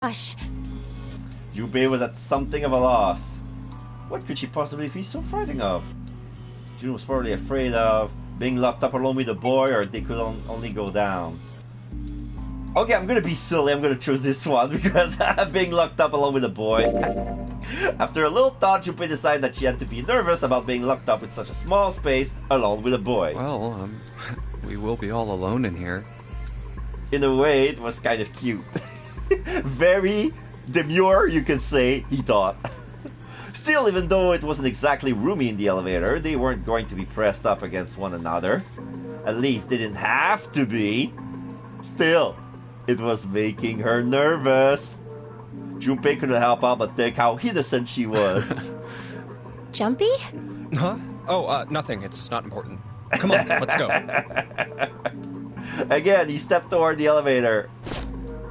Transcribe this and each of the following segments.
Gosh. Junpei was at something of a loss. What could she possibly be so frightened of? June was probably afraid of being locked up alone with the boy, or they could only go down. Okay, I'm gonna be silly. I'm gonna choose this one because being locked up alone with a boy. After a little thought, Junpei decided that she had to be nervous about being locked up in such a small space alone with a boy. Well, we will be all alone in here. In a way, it was kind of cute. Very demure, you could say, he thought. Still, even though it wasn't exactly roomy in the elevator, they weren't going to be pressed up against one another. At least they didn't have to be. Still, it was making her nervous. Junpei couldn't help out but think how innocent she was. Jumpy? Huh? Oh, nothing. It's not important. Come on, let's go. Again, he stepped toward the elevator.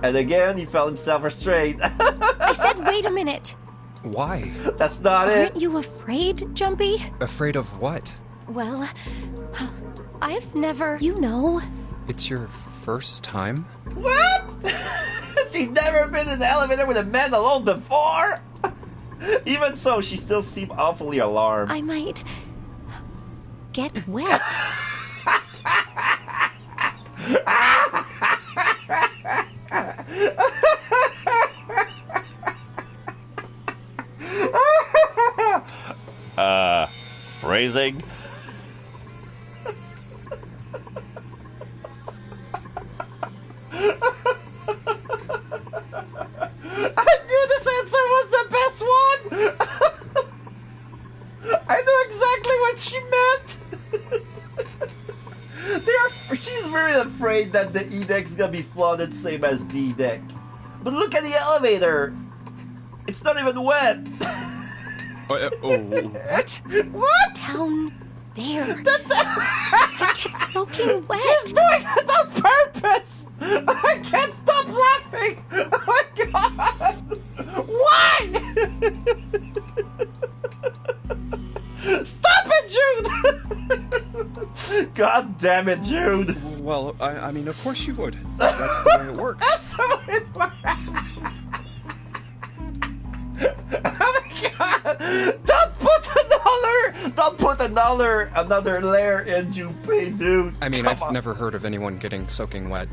And again, he felt himself restrained. I said wait a minute. Why? That's not it. Aren't you afraid, Jumpy? Afraid of what? Well, I've never... You know. It's your first time? What? She'd never been in the elevator with a man alone before? Even so, she still seemed awfully alarmed. I might... get wet. Phrasing? I knew this answer was the best one! I knew exactly what she meant! She's very afraid that the E-deck's gonna be flooded same as D-deck. But look at the elevator! It's not even wet! What? What? Down there. I get soaking wet. She's doing it on purpose! I can't stop laughing! Oh my god! Why? Stop it, Jude! God damn it, Jude! Well, I mean, of course you would. That's the way it works. That's the way it works! Oh my god! Don't put another layer in Junpei, dude. I mean, Come I've on. never heard of anyone getting soaking wet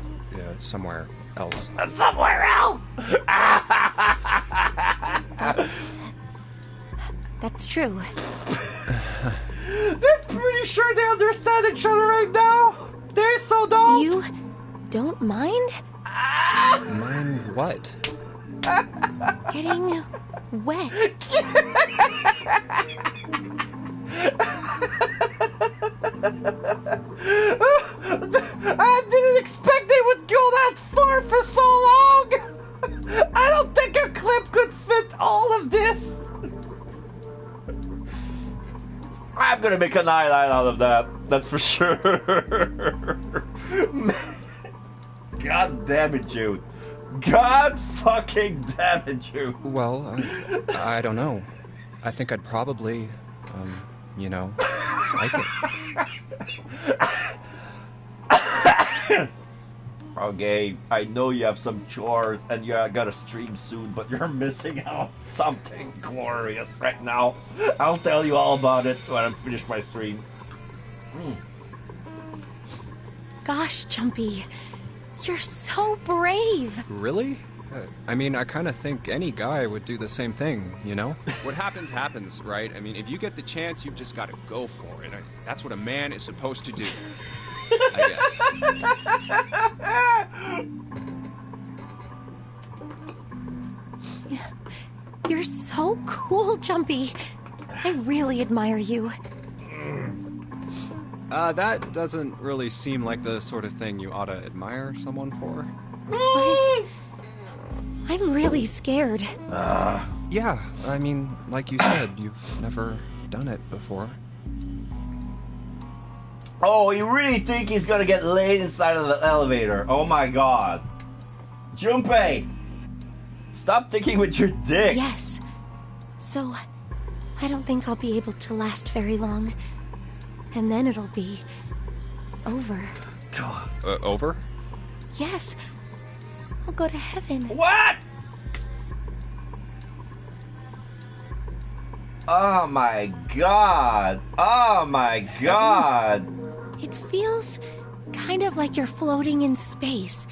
somewhere else. Somewhere else! That's true. They're pretty sure they understand each other right now. They so don't. You don't mind Mind what? getting wet? I didn't expect they would go that far for so long. I don't think a clip could fit all of this. I'm gonna make an highlight out of that. That's for sure. God damn it, Jude. God fucking damn it, Jude. Well, I don't know. I think I'd probably, like it. Okay, I know you have some chores and you gotta stream soon, but you're missing out something glorious right now. I'll tell you all about it when I finish my stream. Gosh, Jumpy, you're so brave. Really? I mean, I kind of think any guy would do the same thing, you know? What happens, happens, right? I mean, if you get the chance, you've just got to go for it. That's what a man is supposed to do, I guess. You're so cool, Jumpy. I really admire you. That doesn't really seem like the sort of thing you ought to admire someone for. I'm really scared. Yeah, I mean, like you said, you've never done it before. Oh, you really think he's gonna get laid inside of the elevator? Oh my god. Junpei! Stop thinking with your dick! Yes. So, I don't think I'll be able to last very long. And then it'll be over. God. Over? Yes. I'll go to heaven. What? Oh my god! Oh my god! It feels kind of like you're floating in space,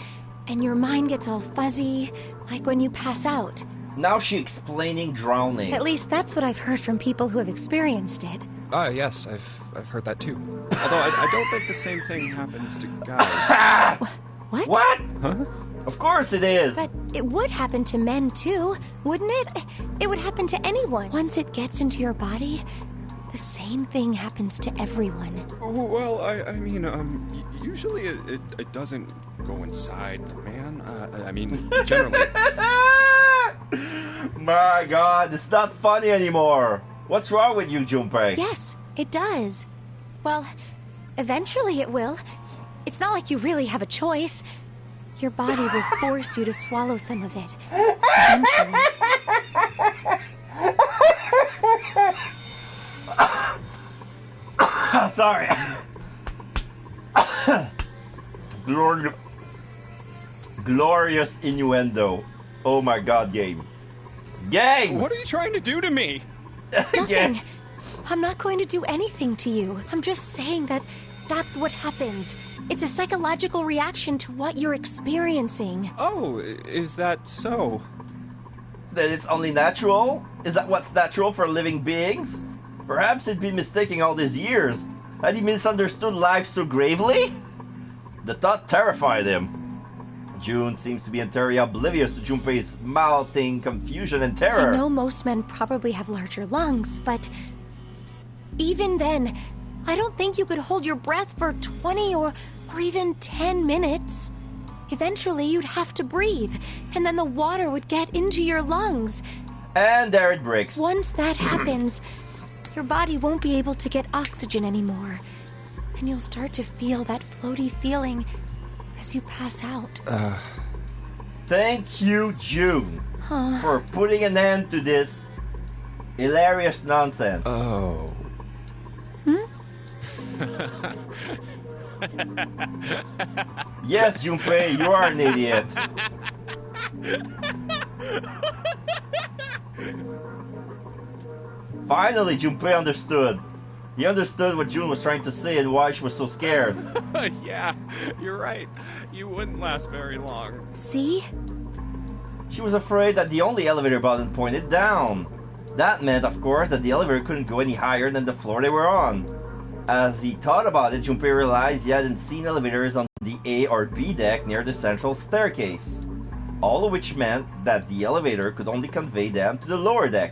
and your mind gets all fuzzy, like when you pass out. Now she's explaining drowning. At least that's what I've heard from people who have experienced it. Yes, I've heard that too. Although I don't think the same thing happens to guys. What? What? Huh? Of course it is! But it would happen to men too, wouldn't it? It would happen to anyone. Once it gets into your body, the same thing happens to everyone. Well, I mean, usually it doesn't go inside the man. I mean, generally. My god, it's not funny anymore. What's wrong with you, Junpei? Yes, it does. Well, eventually it will. It's not like you really have a choice. Your body will force you to swallow some of it. Eventually. Sorry. Glorious innuendo. Oh my god, game. Game! What are you trying to do to me? Nothing. I'm not going to do anything to you. I'm just saying that that's what happens. It's a psychological reaction to what you're experiencing. Oh, is that so? That it's only natural? Is that what's natural for living beings? Perhaps he'd been mistaking all these years. Had he misunderstood life so gravely? The thought terrified him. June seems to be entirely oblivious to Junpei's mounting confusion and terror. I know most men probably have larger lungs, but even then, I don't think you could hold your breath for 20 or even 10 minutes. Eventually, you'd have to breathe, and then the water would get into your lungs. And there it breaks. Once that happens, your body won't be able to get oxygen anymore, and you'll start to feel that floaty feeling as you pass out. Thank you, June, for putting an end to this hilarious nonsense. Oh. Yes, Junpei, you are an idiot. Finally, Junpei understood. He understood what June was trying to say and why she was so scared. Yeah, you're right. You wouldn't last very long. See? She was afraid that the only elevator button pointed down. That meant, of course, that the elevator couldn't go any higher than the floor they were on. As he thought about it, Junpei realized he hadn't seen elevators on the A or B deck near the central staircase. All of which meant that the elevator could only convey them to the lower deck.